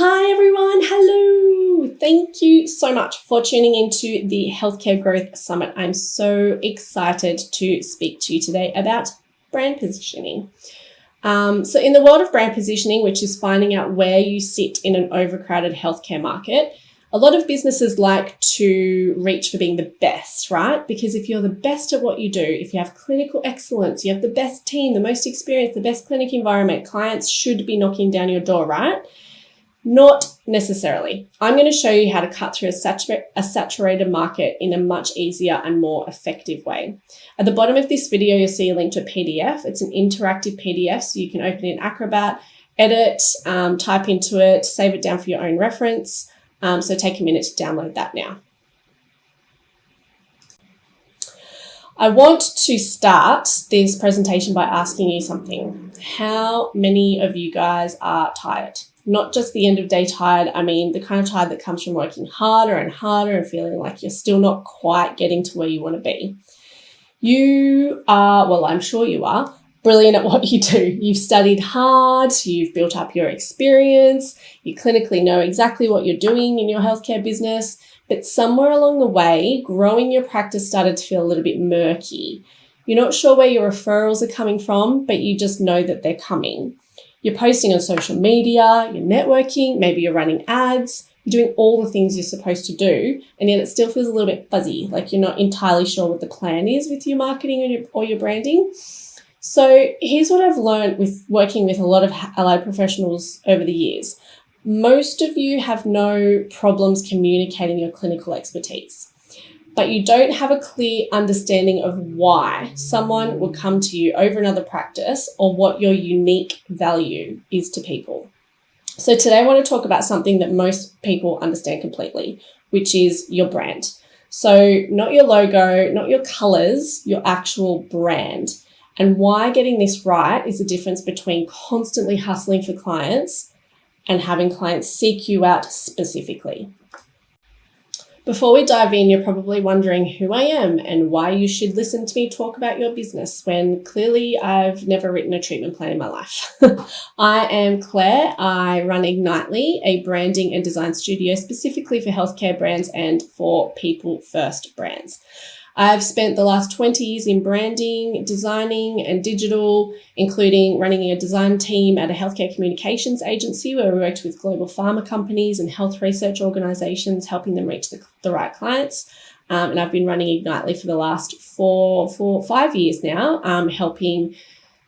Hi everyone, hello! Thank you so much for tuning into the Healthcare Growth Summit. I'm so excited to speak to you today about brand positioning. So in the world of brand positioning, which is finding out where you sit in an overcrowded healthcare market, a lot of businesses like to reach for being the best, right? Because if you're the best at what you do, if you have clinical excellence, you have the best team, the most experience, the best clinic environment, clients should be knocking down your door, right? Not necessarily. I'm going to show you how to cut through a saturated market in a much easier and more effective way. At the bottom of this video, you'll see a link to a PDF. It's an interactive PDF, so you can open it in Acrobat, edit, type into it, save it down for your own reference. So take a minute to download that now. I want to start this presentation by asking you something. How many of you guys are tired? Not just the end of day tired, I mean the kind of tired that comes from working harder and harder and feeling like you're still not quite getting to where you want to be. You are, well, I'm sure you are, brilliant at what you do. You've studied hard, you've built up your experience, you clinically know exactly what you're doing in your healthcare business, but somewhere along the way, growing your practice started to feel a little bit murky. You're not sure where your referrals are coming from, but you just know that they're coming. You're posting on social media, you're networking, maybe you're running ads, you're doing all the things you're supposed to do, and yet it still feels a little bit fuzzy, like you're not entirely sure what the plan is with your marketing or your branding. So here's what I've learned with working with a lot of allied professionals over the years. Most of you have no problems communicating your clinical expertise, but you don't have a clear understanding of why someone would come to you over another practice or what your unique value is to people. So today I want to talk about something that most people understand completely, which is your brand. So not your logo, not your colors, your actual brand. And why getting this right is the difference between constantly hustling for clients and having clients seek you out specifically. Before we dive in, you're probably wondering who I am and why you should listen to me talk about your business when clearly I've never written a treatment plan in my life. I am Claire. I run Ignitely, a branding and design studio specifically for healthcare brands and for people first brands. I've spent the last 20 years in branding, designing, and digital, including running a design team at a healthcare communications agency where we worked with global pharma companies and health research organizations, helping them reach the right clients. And I've been running Ignitely for the last 5 years now, helping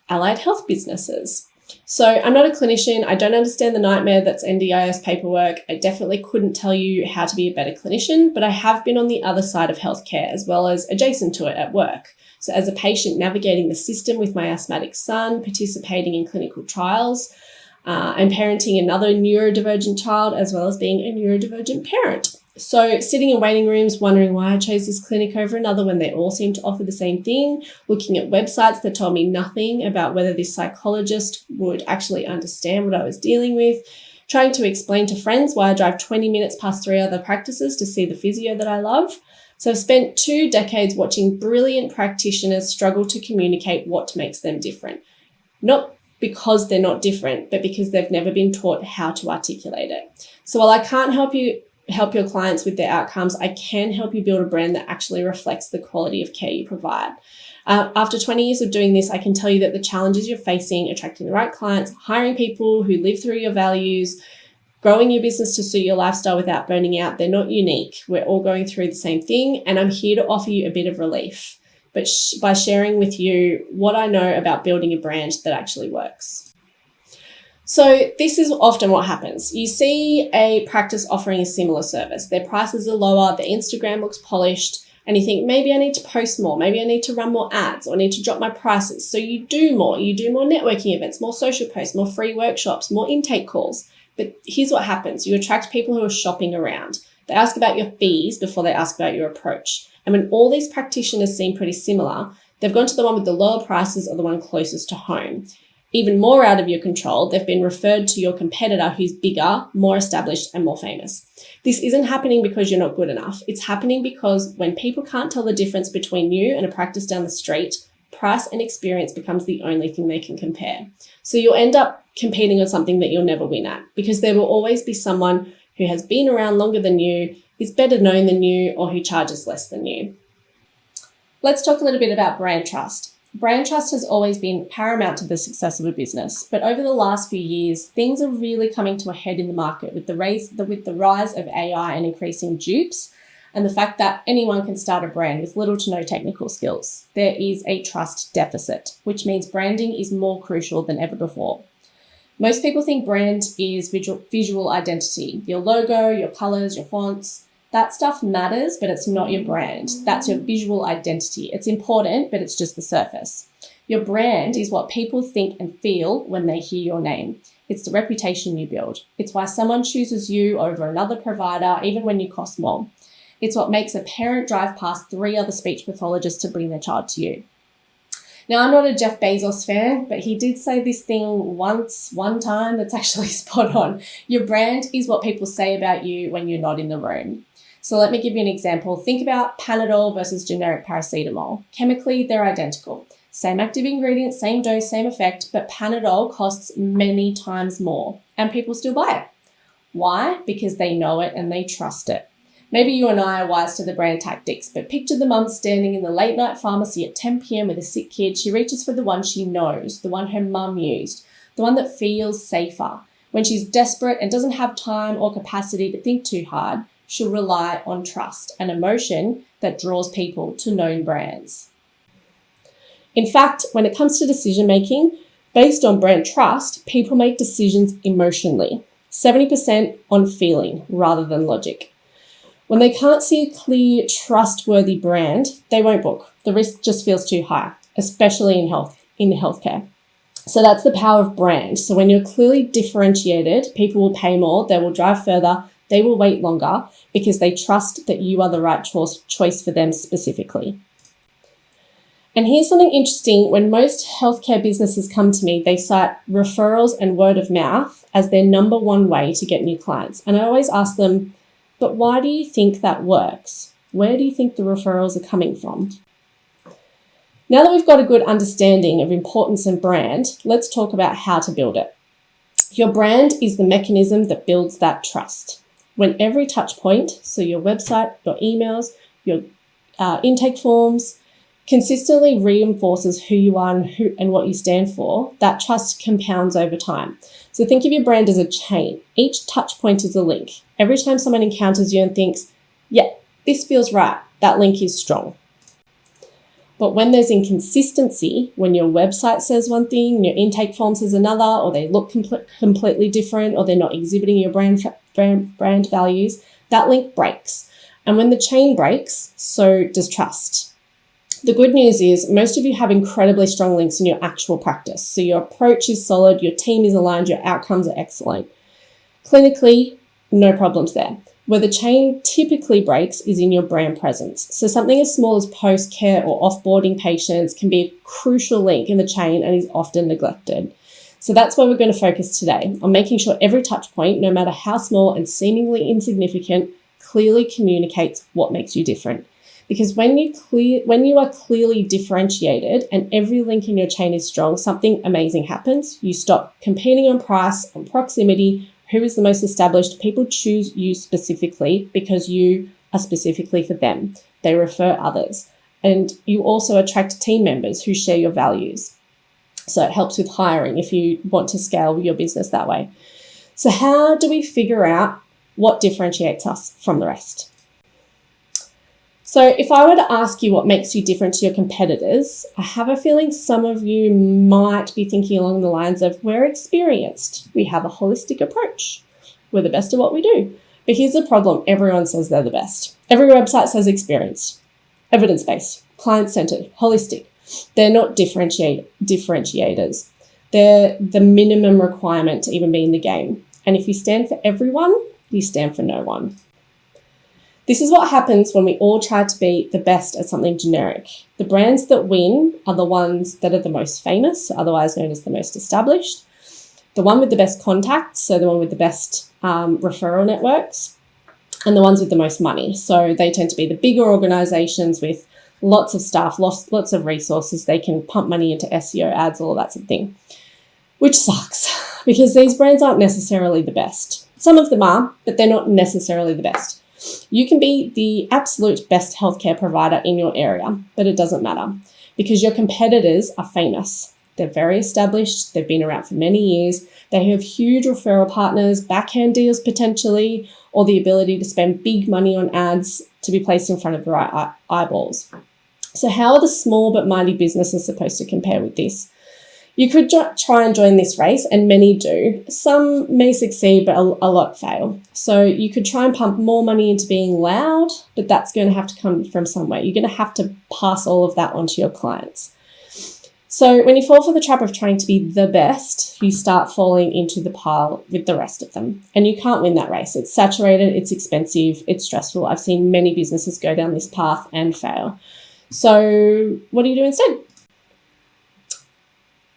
allied health businesses. So I'm not a clinician. I don't understand the nightmare that's NDIS paperwork. I definitely couldn't tell you how to be a better clinician, but I have been on the other side of healthcare as well as adjacent to it at work. So as a patient navigating the system with my asthmatic son, participating in clinical trials, and parenting another neurodivergent child, as well as being a neurodivergent parent. So sitting in waiting rooms, wondering why I chose this clinic over another when they all seem to offer the same thing, looking at websites that told me nothing about whether this psychologist would actually understand what I was dealing with, trying to explain to friends why I drive 20 minutes past 3 other practices to see the physio that I love. So I've spent 2 decades watching brilliant practitioners struggle to communicate what makes them different. Not because they're not different, but because they've never been taught how to articulate it. So while I can't help your clients with their outcomes, I can help you build a brand that actually reflects the quality of care you provide. After 20 years of doing this, I can tell you that the challenges you're facing, attracting the right clients, hiring people who live through your values, growing your business to suit your lifestyle without burning out, they're not unique. We're all going through the same thing, and I'm here to offer you a bit of relief, but by sharing with you what I know about building a brand that actually works. So this is often what happens. You see a practice offering a similar service. Their prices are lower, their Instagram looks polished, and you think, maybe I need to post more, maybe I need to run more ads, or I need to drop my prices. So you do more networking events, more social posts, more free workshops, more intake calls. But here's what happens. You attract people who are shopping around. They ask about your fees before they ask about your approach. And when all these practitioners seem pretty similar, they've gone to the one with the lower prices or the one closest to home. Even more out of your control, they've been referred to your competitor who's bigger, more established, and more famous. This isn't happening because you're not good enough. It's happening because when people can't tell the difference between you and a practice down the street, price and experience becomes the only thing they can compare. So you'll end up competing on something that you'll never win at, because there will always be someone who has been around longer than you, is better known than you, or who charges less than you. Let's talk a little bit about brand trust. Brand trust has always been paramount to the success of a business, but over the last few years, things are really coming to a head in the market with the rise of AI and increasing dupes, and the fact that anyone can start a brand with little to no technical skills. There is a trust deficit, which means branding is more crucial than ever before. Most people think brand is visual identity, your logo, your colors, your fonts. That stuff matters, but it's not your brand. That's your visual identity. It's important, but it's just the surface. Your brand is what people think and feel when they hear your name. It's the reputation you build. It's why someone chooses you over another provider, even when you cost more. It's what makes a parent drive past 3 other speech pathologists to bring their child to you. Now, I'm not a Jeff Bezos fan, but he did say this thing one time that's actually spot on. Your brand is what people say about you when you're not in the room. So let me give you an example. Think about Panadol versus generic paracetamol. Chemically, they're identical. Same active ingredients, same dose, same effect, but Panadol costs many times more, and people still buy it. Why? Because they know it and they trust it. Maybe you and I are wise to the brand tactics, but picture the mum standing in the late night pharmacy at 10 p.m. with a sick kid. She reaches for the one she knows, the one her mum used, the one that feels safer. When she's desperate and doesn't have time or capacity to think too hard, she'll rely on trust, an emotion that draws people to known brands. In fact, when it comes to decision making, based on brand trust, people make decisions emotionally, 70% on feeling rather than logic. When they can't see a clear, trustworthy brand, they won't book. The risk just feels too high, especially in healthcare. So that's the power of brand. So when you're clearly differentiated, people will pay more, they will drive further, they will wait longer because they trust that you are the right choice for them specifically. And here's something interesting. When most healthcare businesses come to me, they cite referrals and word of mouth as their number one way to get new clients. And I always ask them, but why do you think that works? Where do you think the referrals are coming from? Now that we've got a good understanding of importance and brand, let's talk about how to build it. Your brand is the mechanism that builds that trust. When every touch point, so your website, your emails, your intake forms, consistently reinforces who you are and what you stand for, that trust compounds over time. So think of your brand as a chain. Each touch point is a link. Every time someone encounters you and thinks, yeah, this feels right, that link is strong. But when there's inconsistency, when your website says one thing, your intake form says another, or they look completely different, or they're not exhibiting your brand values, that link breaks. And when the chain breaks, so does trust. The good news is most of you have incredibly strong links in your actual practice. So your approach is solid, your team is aligned, your outcomes are excellent. Clinically, no problems there. Where the chain typically breaks is in your brand presence. So something as small as post-care or offboarding patients can be a crucial link in the chain and is often neglected. So that's where we're going to focus today, on making sure every touch point, no matter how small and seemingly insignificant, clearly communicates what makes you different. Because when you are clearly differentiated and every link in your chain is strong, something amazing happens. You stop competing on price, on proximity, who is the most established. People choose you specifically because you are specifically for them. They refer others. And you also attract team members who share your values. So it helps with hiring if you want to scale your business that way. So how do we figure out what differentiates us from the rest? So if I were to ask you what makes you different to your competitors, I have a feeling some of you might be thinking along the lines of, we're experienced. We have a holistic approach. We're the best at what we do. But here's the problem. Everyone says they're the best. Every website says experienced, evidence-based, client-centered, holistic. They're not differentiators. They're the minimum requirement to even be in the game. And if you stand for everyone, you stand for no one. This is what happens when we all try to be the best at something generic. The brands that win are the ones that are the most famous, otherwise known as the most established. The one with the best contacts, so the one with the best referral networks, and the ones with the most money. So they tend to be the bigger organizations with lots of staff, lots of resources. They can pump money into SEO ads, all of that sort of thing, which sucks because these brands aren't necessarily the best. Some of them are, but they're not necessarily the best. You can be the absolute best healthcare provider in your area, but it doesn't matter because your competitors are famous. They're very established. They've been around for many years. They have huge referral partners, backhand deals potentially, or the ability to spend big money on ads to be placed in front of the right eyeballs. So how are the small but mighty businesses supposed to compare with this? You could try and join this race, and many do. Some may succeed, but a lot fail. So you could try and pump more money into being loud, but that's going to have to come from somewhere. You're going to have to pass all of that on to your clients. So when you fall for the trap of trying to be the best, you start falling into the pile with the rest of them. And you can't win that race. It's saturated, it's expensive, it's stressful. I've seen many businesses go down this path and fail. So what do you do instead?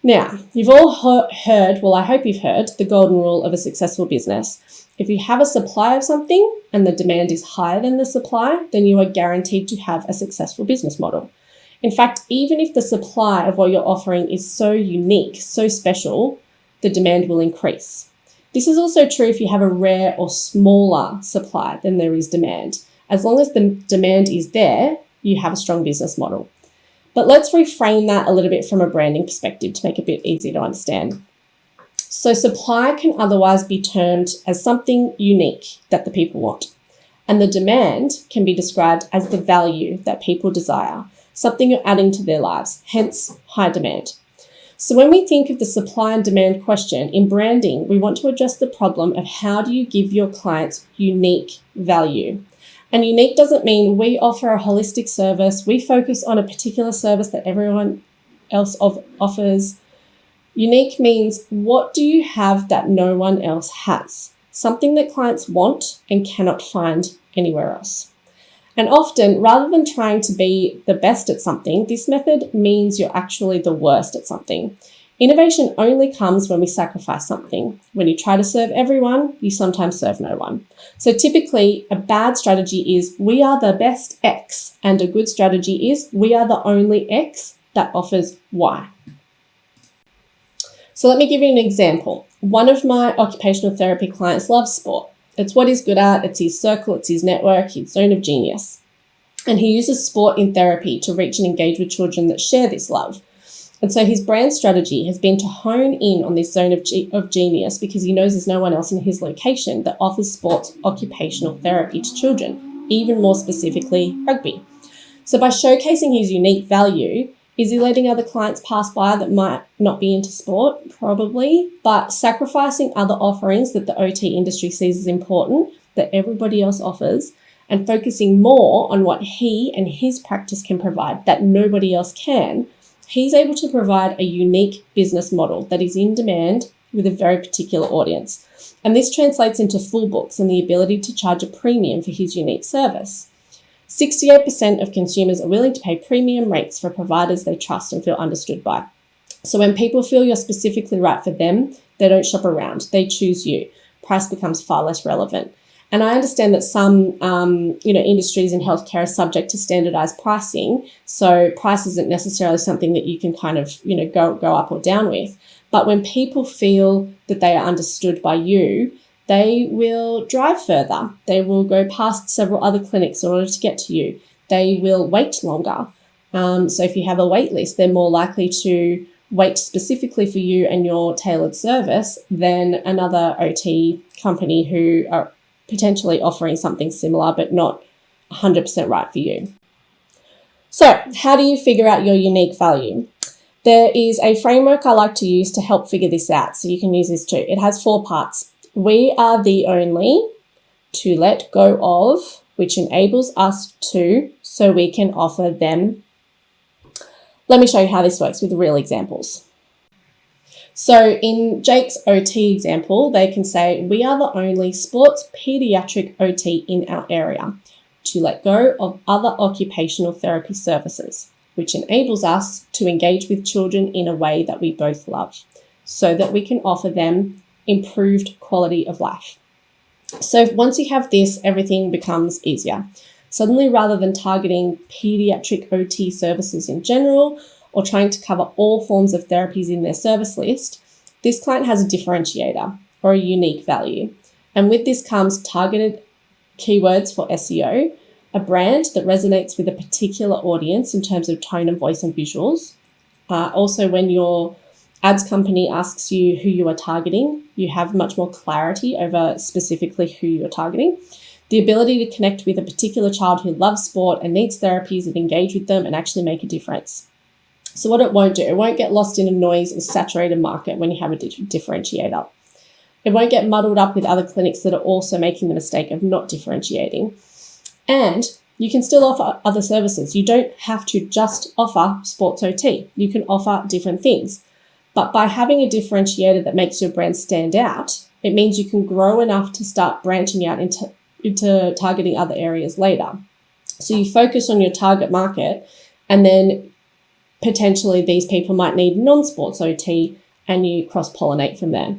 Now, you've all heard, well, I hope you've heard, the golden rule of a successful business. If you have a supply of something and the demand is higher than the supply, then you are guaranteed to have a successful business model. In fact, even if the supply of what you're offering is so unique, so special, the demand will increase. This is also true if you have a rare or smaller supply than there is demand. As long as the demand is there, you have a strong business model. But let's reframe that a little bit from a branding perspective to make it a bit easier to understand. So supply can otherwise be termed as something unique that the people want. And the demand can be described as the value that people desire, something you're adding to their lives, hence high demand. So when we think of the supply and demand question in branding, we want to address the problem of how do you give your clients unique value? And unique doesn't mean we offer a holistic service, we focus on a particular service that everyone else offers. Unique means what do you have that no one else has? Something that clients want and cannot find anywhere else. And often, rather than trying to be the best at something, this method means you're actually the worst at something. Innovation only comes when we sacrifice something. When you try to serve everyone, you sometimes serve no one. So typically, a bad strategy is we are the best X, and a good strategy is we are the only X that offers Y. So let me give you an example. One of my occupational therapy clients loves sport. It's what he's good at, it's his circle, it's his network, his zone of genius. And he uses sport in therapy to reach and engage with children that share this love. And so his brand strategy has been to hone in on this zone of genius because he knows there's no one else in his location that offers sports occupational therapy to children, even more specifically rugby. So by showcasing his unique value, is he letting other clients pass by that might not be into sport? Probably, but sacrificing other offerings that the OT industry sees as important that everybody else offers and focusing more on what he and his practice can provide that nobody else can, he's able to provide a unique business model that is in demand with a very particular audience. And this translates into full books and the ability to charge a premium for his unique service. 68% of consumers are willing to pay premium rates for providers they trust and feel understood by. So when people feel you're specifically right for them, they don't shop around, they choose you. Price becomes far less relevant. And I understand that some industries in healthcare are subject to standardized pricing. So price isn't necessarily something that you can kind of, go up or down with. But when people feel that they are understood by you, they will drive further. They will go past several other clinics in order to get to you. They will wait longer. So if you have a wait list, they're more likely to wait specifically for you and your tailored service than another OT company who are potentially offering something similar but not 100% right for you. So how do you figure out your unique value? There is a framework I like to use to help figure this out, so you can use this too. It has 4 parts. We are the only, to let go of, which enables us to, so we can offer them. Let me show you how this works with real examples. So in Jake's OT example, they can say, we are the only sports pediatric OT in our area, to let go of other occupational therapy services, which enables us to engage with children in a way that we both love, so that we can offer them improved quality of life. So once you have this, everything becomes easier. Suddenly, rather than targeting pediatric OT services in general or trying to cover all forms of therapies in their service list, this client has a differentiator or a unique value. And with this comes targeted keywords for SEO, a brand that resonates with a particular audience in terms of tone and voice and visuals. Also, when your ads company asks you who you are targeting, you have much more clarity over specifically who you're targeting. The ability to connect with a particular child who loves sport and needs therapies and engage with them and actually make a difference. So what it won't do, it won't get lost in a noise and saturated market when you have a differentiator. It won't get muddled up with other clinics that are also making the mistake of not differentiating. And you can still offer other services. You don't have to just offer sports OT. You can offer different things. But by having a differentiator that makes your brand stand out, it means you can grow enough to start branching out into targeting other areas later. So you focus on your target market, and then potentially these people might need non-sports OT, and you cross-pollinate from there.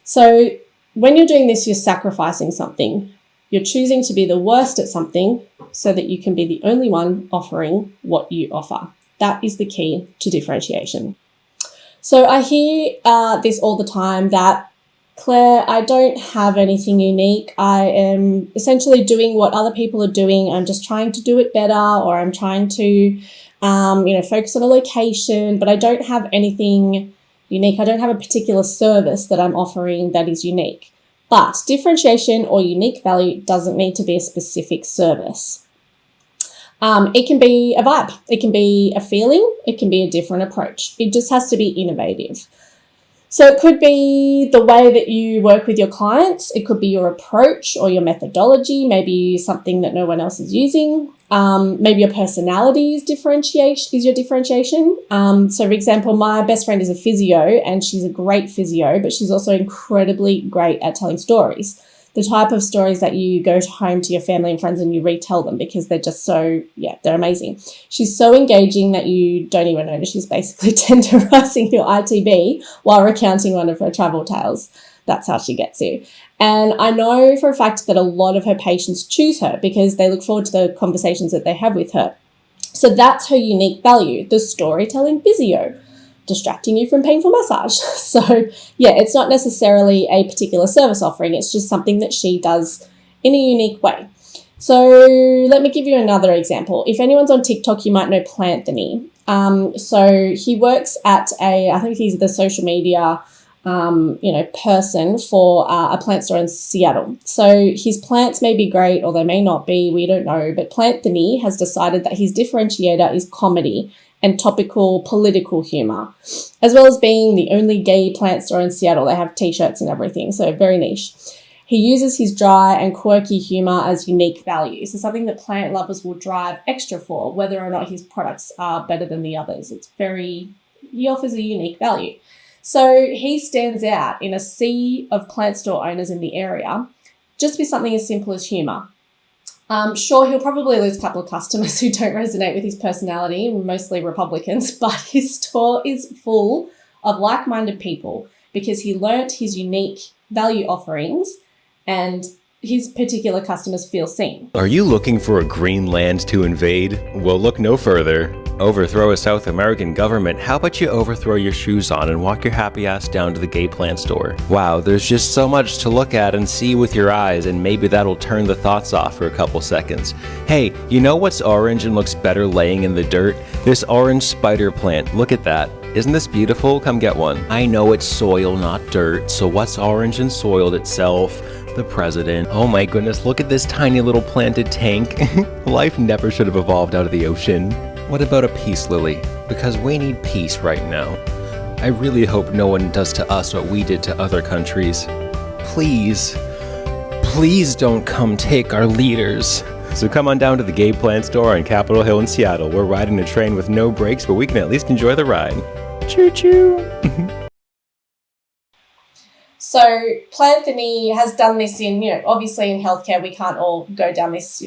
So when you're doing this, you're sacrificing something. You're choosing to be the worst at something so that you can be the only one offering what you offer. That is the key to differentiation. So I hear this all the time that, Claire, I don't have anything unique. I am essentially doing what other people are doing. I'm just trying to do it better, or I'm trying to, focus on a location, but I don't have anything unique. I don't have a particular service that I'm offering that is unique. But differentiation or unique value doesn't need to be a specific service. It can be a vibe, it can be a feeling, it can be a different approach. It just has to be innovative. So it could be the way that you work with your clients. It could be your approach or your methodology, maybe something that no one else is using. Maybe your personality is your differentiation. So for example, my best friend is a physio and she's a great physio, but she's also incredibly great at telling stories. The type of stories that you go home to your family and friends and you retell them because they're just they're amazing. She's so engaging that you don't even notice she's basically tenderizing your ITB while recounting one of her travel tales. That's how she gets you. And I know for a fact that a lot of her patients choose her because they look forward to the conversations that they have with her. So that's her unique value, the storytelling physio, distracting you from painful massage. So it's not necessarily a particular service offering. It's just something that she does in a unique way. So let me give you another example. If anyone's on TikTok, you might know Planthony. So he works at I think he's the social media person for a plant store in Seattle. So his plants may be great or they may not be, we don't know, but Planthony has decided that his differentiator is comedy and topical political humor, as well as being the only gay plant store in Seattle. They have t-shirts and everything, so very niche. He uses his dry and quirky humor as unique value, so something that plant lovers will drive extra for, whether or not his products are better than the others. He offers a unique value. So he stands out in a sea of plant store owners in the area just with something as simple as humor. Sure, he'll probably lose a couple of customers who don't resonate with his personality, mostly Republicans, but his store is full of like-minded people because he learnt his unique value offerings and his particular customers feel seen. Are you looking for a green land to invade? Well, look no further. Overthrow a South American government? How about you overthrow your shoes on and walk your happy ass down to the gay plant store? Wow, there's just so much to look at and see with your eyes, and maybe that'll turn the thoughts off for a couple seconds. Hey, you know what's orange and looks better laying in the dirt? This orange spider plant. Look at that. Isn't this beautiful? Come get one. I know it's soil, not dirt, so what's orange and soiled itself? The president. Oh my goodness, look at this tiny little planted tank. Life never should have evolved out of the ocean. What about a peace lily? Because we need peace right now. I really hope no one does to us what we did to other countries. Please don't come take our leaders. So come on down to the Gay Plant Store on Capitol Hill in Seattle. We're riding a train with no brakes, but we can at least enjoy the ride. Choo-choo! So Planthony has done this obviously in healthcare, we can't all go down this,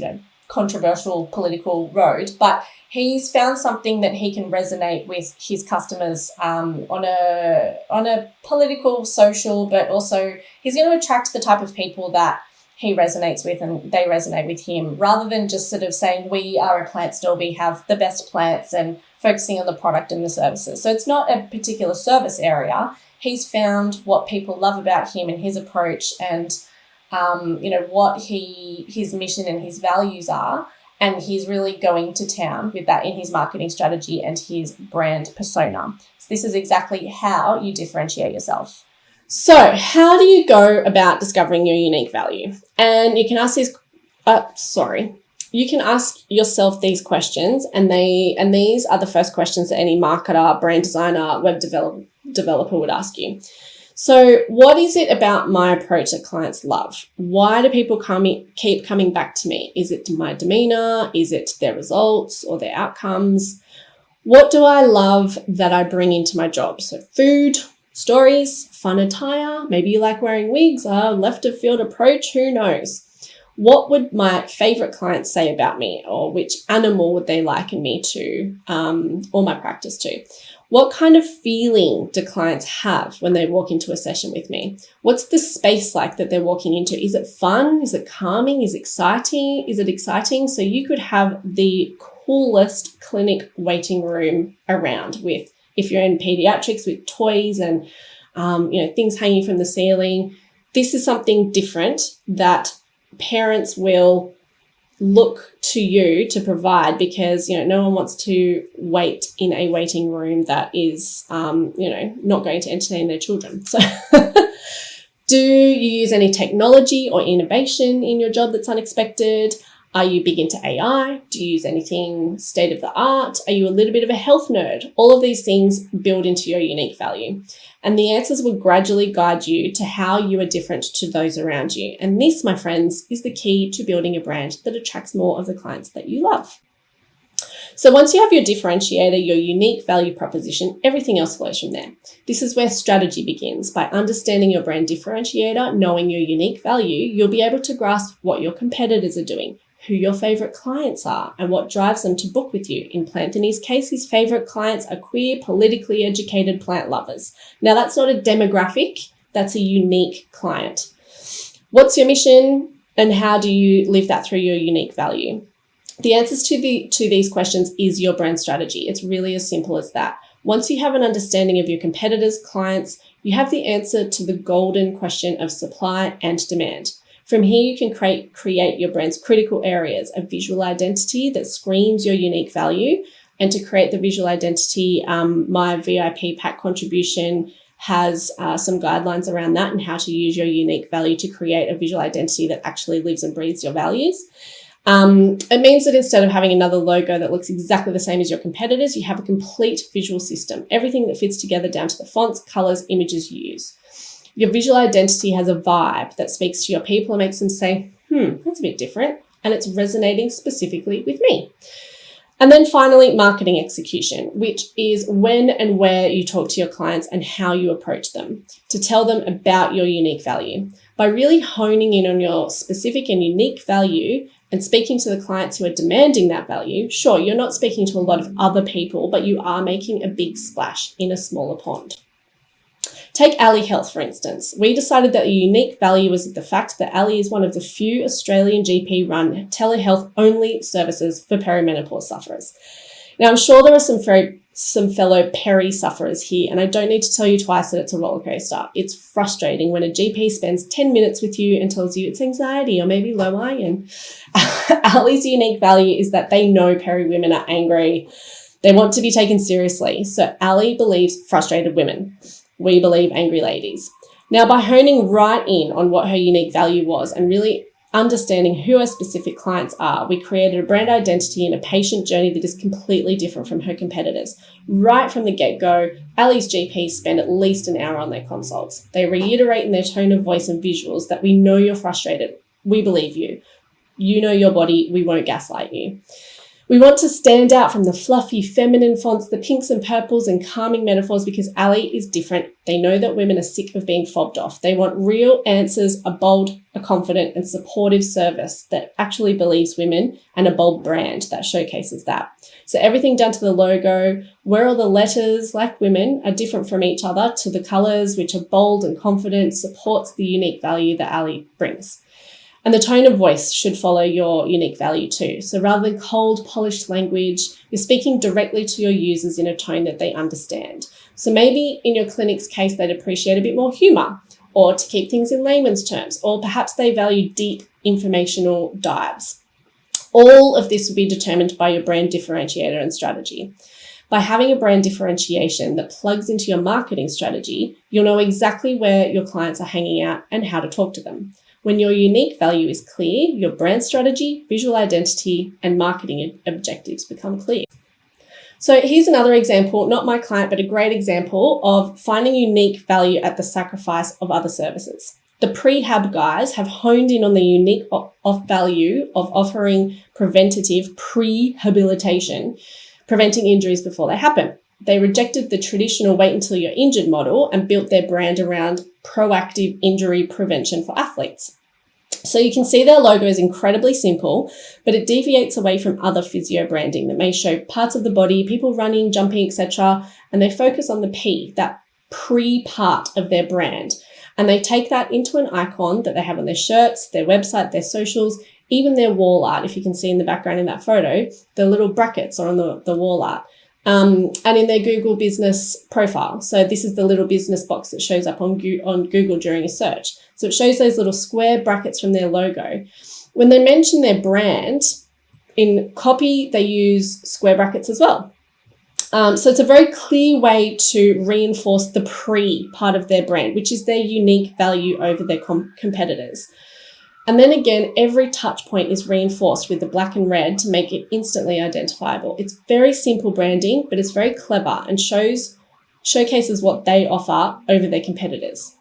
controversial political road, but he's found something that he can resonate with his customers on a political, social, but also he's going to attract the type of people that he resonates with and they resonate with him, rather than just sort of saying we are a plant store, we have the best plants, and focusing on the product and the services. So it's not a particular service area. He's found what people love about him and his approach, and what his mission and his values are, and he's really going to town with that in his marketing strategy and his brand persona. So this is exactly how you differentiate yourself. So how do you go about discovering your unique value? And you can ask you can ask yourself these questions, and these are the first questions that any marketer, brand designer, web developer would ask you. So what is it about my approach that clients love? Why do people keep coming back to me? Is it my demeanor? Is it their results or their outcomes? What do I love that I bring into my job? So food, stories, fun attire, maybe you like wearing wigs, a left of field approach, who knows? What would my favorite clients say about me, or which animal would they liken me to, or my practice to? What kind of feeling do clients have when they walk into a session with me? What's the space like that they're walking into? Is it fun? Is it calming? Is it exciting? So you could have the coolest clinic waiting room around with, if you're in pediatrics, with toys and things hanging from the ceiling. This is something different that parents will look to you to provide, because no one wants to wait in a waiting room that is not going to entertain their children. So do you use any technology or innovation in your job that's unexpected? Are you big into AI? Do you use anything state of the art? Are you a little bit of a health nerd? All of these things build into your unique value. And the answers will gradually guide you to how you are different to those around you. And this, my friends, is the key to building a brand that attracts more of the clients that you love. So once you have your differentiator, your unique value proposition, everything else flows from there. This is where strategy begins. By understanding your brand differentiator, knowing your unique value, you'll be able to grasp what your competitors are doing, who your favorite clients are, and what drives them to book with you. In Plantinny's case, his favorite clients are queer, politically educated plant lovers. Now, that's not a demographic, that's a unique client. What's your mission, and how do you live that through your unique value? The answers to these questions is your brand strategy. It's really as simple as that. Once you have an understanding of your competitors' clients, you have the answer to the golden question of supply and demand. From here, you can create your brand's critical areas, a visual identity that screams your unique value. And to create the visual identity, my VIP pack contribution has some guidelines around that and how to use your unique value to create a visual identity that actually lives and breathes your values. It means that instead of having another logo that looks exactly the same as your competitors, you have a complete visual system, everything that fits together down to the fonts, colors, images you use. Your visual identity has a vibe that speaks to your people and makes them say, that's a bit different, and it's resonating specifically with me. And then finally, marketing execution, which is when and where you talk to your clients and how you approach them to tell them about your unique value. By really honing in on your specific and unique value and speaking to the clients who are demanding that value, sure, you're not speaking to a lot of other people, but you are making a big splash in a smaller pond. Take Ali Health, for instance. We decided that the unique value was the fact that Ali is one of the few Australian GP-run telehealth-only services for perimenopause sufferers. Now, I'm sure there are some fellow peri sufferers here, and I don't need to tell you twice that it's a roller coaster. It's frustrating when a GP spends 10 minutes with you and tells you it's anxiety or maybe low iron. Ali's unique value is that they know peri women are angry. They want to be taken seriously. So Ali believes frustrated women. We believe angry ladies. Now, by honing right in on what her unique value was and really understanding who her specific clients are, we created a brand identity and a patient journey that is completely different from her competitors. Right from the get-go, Ali's GPs spend at least an hour on their consults. They reiterate in their tone of voice and visuals that we know you're frustrated. We believe you. You know your body. We won't gaslight you. We want to stand out from the fluffy feminine fonts, the pinks and purples and calming metaphors, because Ali is different. They know that women are sick of being fobbed off. They want real answers, a bold, a confident and supportive service that actually believes women, and a bold brand that showcases that. So everything down to the logo, where all the letters, like women, are different from each other, to the colours, which are bold and confident, supports the unique value that Ali brings. And the tone of voice should follow your unique value too. So rather than cold, polished language, you're speaking directly to your users in a tone that they understand. So maybe in your clinic's case, they'd appreciate a bit more humour, or to keep things in layman's terms, or perhaps they value deep informational dives. All of this will be determined by your brand differentiator and strategy. By having a brand differentiation that plugs into your marketing strategy, you'll know exactly where your clients are hanging out and how to talk to them. When your unique value is clear, your brand strategy, visual identity, and marketing objectives become clear. So here's another example, not my client, but a great example of finding unique value at the sacrifice of other services. The prehab guys have honed in on the unique value of offering preventative prehabilitation, preventing injuries before they happen. They rejected the traditional wait until you're injured model and built their brand around proactive injury prevention for athletes. So you can see their logo is incredibly simple, but it deviates away from other physio branding that may show parts of the body, people running, jumping, etc. And they focus on the P, that pre-part of their brand. And they take that into an icon that they have on their shirts, their website, their socials, even their wall art. If you can see in the background in that photo, the little brackets are on the wall art. And in their Google business profile. So this is the little business box that shows up on Google during a search. So it shows those little square brackets from their logo. When they mention their brand, in copy, they use square brackets as well. So it's a very clear way to reinforce the pre part of their brand, which is their unique value over their competitors. And then again, every touch point is reinforced with the black and red to make it instantly identifiable. It's very simple branding, but it's very clever and showcases what they offer over their competitors.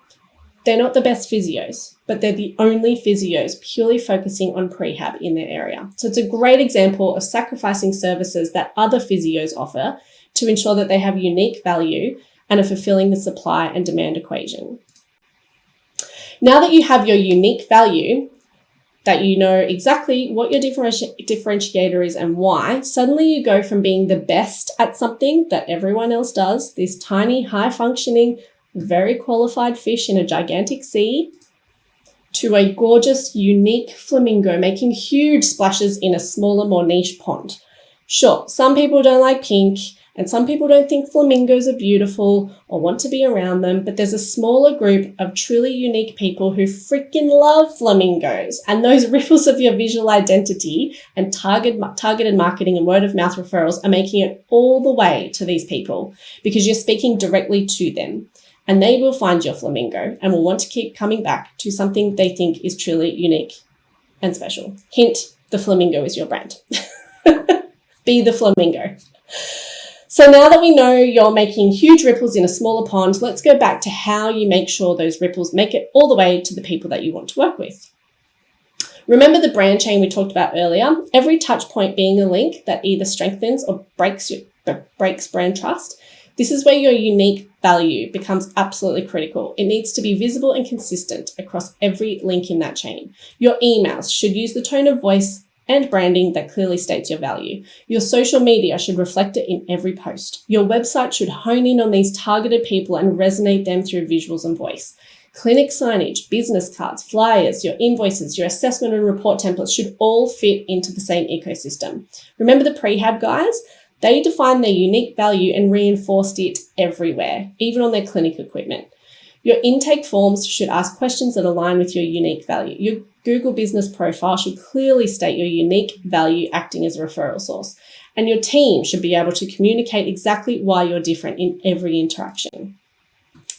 They're not the best physios, but they're the only physios purely focusing on prehab in their area. So it's a great example of sacrificing services that other physios offer to ensure that they have unique value and are fulfilling the supply and demand equation. Now that you have your unique value, that you know exactly what your differentiator is and why, suddenly you go from being the best at something that everyone else does, this tiny, high-functioning, very qualified fish in a gigantic sea, to a gorgeous, unique flamingo making huge splashes in a smaller, more niche pond. Sure, some people don't like pink, and some people don't think flamingos are beautiful or want to be around them, but there's a smaller group of truly unique people who freaking love flamingos. And those ripples of your visual identity and targeted marketing and word of mouth referrals are making it all the way to these people because you're speaking directly to them. And they will find your flamingo and will want to keep coming back to something they think is truly unique and special. Hint, the flamingo is your brand. Be the flamingo. So now that we know you're making huge ripples in a smaller pond, let's go back to how you make sure those ripples make it all the way to the people that you want to work with. Remember the brand chain we talked about earlier? Every touch point being a link that either strengthens or breaks brand trust. This is where your unique value becomes absolutely critical. It needs to be visible and consistent across every link in that chain. Your emails should use the tone of voice and branding that clearly states your value. Your social media should reflect it in every post. Your website should hone in on these targeted people and resonate them through visuals and voice. Clinic signage, business cards, flyers, your invoices, your assessment and report templates should all fit into the same ecosystem. Remember the prehab guys? They defined their unique value and reinforced it everywhere, even on their clinic equipment. Your intake forms should ask questions that align with your unique value. Your Google business profile should clearly state your unique value acting as a referral source. And your team should be able to communicate exactly why you're different in every interaction.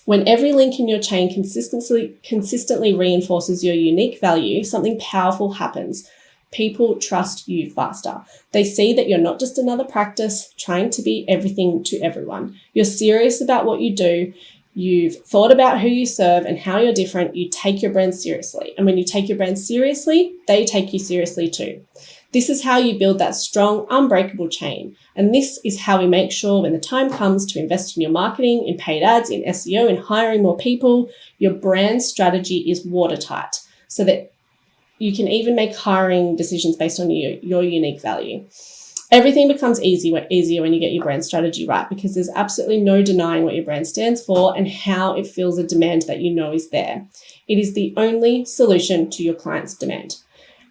When every link in your chain consistently reinforces your unique value, something powerful happens. People trust you faster. They see that you're not just another practice trying to be everything to everyone. You're serious about what you do. You've thought about who you serve and how you're different. You take your brand seriously. And when you take your brand seriously, they take you seriously too. This is how you build that strong, unbreakable chain. And this is how we make sure when the time comes to invest in your marketing, in paid ads, in SEO, in hiring more people, your brand strategy is watertight so that you can even make hiring decisions based on your unique value. Everything becomes easier when you get your brand strategy right, because there's absolutely no denying what your brand stands for and how it fills a demand that you know is there. It is the only solution to your client's demand.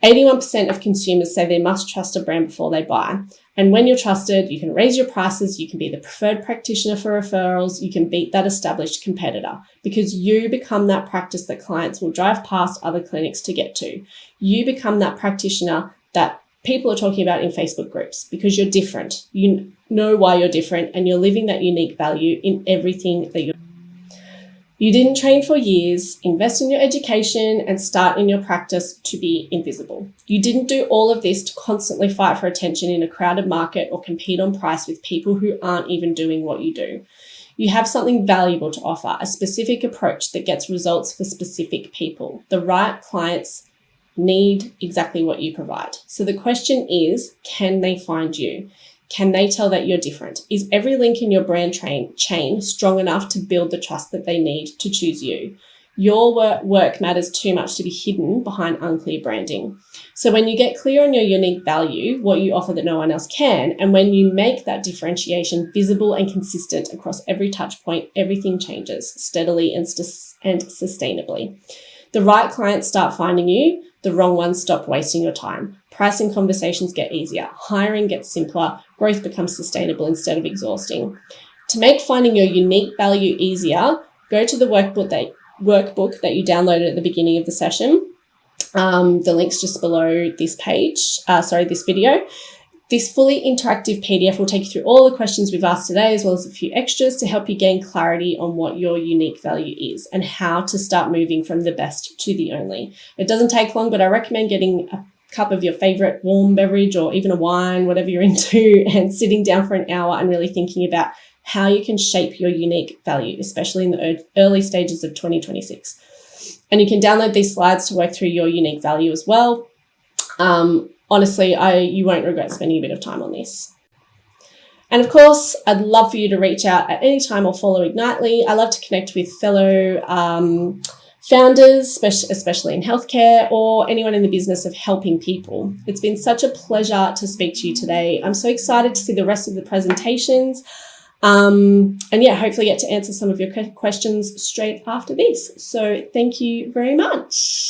81% of consumers say they must trust a brand before they buy. And when you're trusted, you can raise your prices, you can be the preferred practitioner for referrals, you can beat that established competitor, because you become that practice that clients will drive past other clinics to get to. You become that practitioner that people are talking about in Facebook groups because you're different. You know why you're different, and you're living that unique value in everything that you're doing. You didn't train for years, invest in your education, and start in your practice to be invisible. You didn't do all of this to constantly fight for attention in a crowded market or compete on price with people who aren't even doing what you do. You have something valuable to offer, a specific approach that gets results for specific people. The right clients need exactly what you provide. So the question is, can they find you? Can they tell that you're different? Is every link in your brand chain strong enough to build the trust that they need to choose you? Your work matters too much to be hidden behind unclear branding. So when you get clear on your unique value, what you offer that no one else can, and when you make that differentiation visible and consistent across every touch point, everything changes steadily and sustainably. The right clients start finding you. The wrong ones stop wasting your time. Pricing conversations get easier. Hiring gets simpler. Growth becomes sustainable instead of exhausting. To make finding your unique value easier, go to the workbook that you downloaded at the beginning of the session. The link's just below this this video. This fully interactive PDF will take you through all the questions we've asked today, as well as a few extras to help you gain clarity on what your unique value is and how to start moving from the best to the only. It doesn't take long, but I recommend getting a cup of your favorite warm beverage or even a wine, whatever you're into, and sitting down for an hour and really thinking about how you can shape your unique value, especially in the early stages of 2026. And you can download these slides to work through your unique value as well. Honestly, you won't regret spending a bit of time on this. And of course, I'd love for you to reach out at any time or follow Ignitely. I love to connect with fellow founders, especially in healthcare, or anyone in the business of helping people. It's been such a pleasure to speak to you today. I'm so excited to see the rest of the presentations. And yeah, hopefully get to answer some of your questions straight after this. So thank you very much.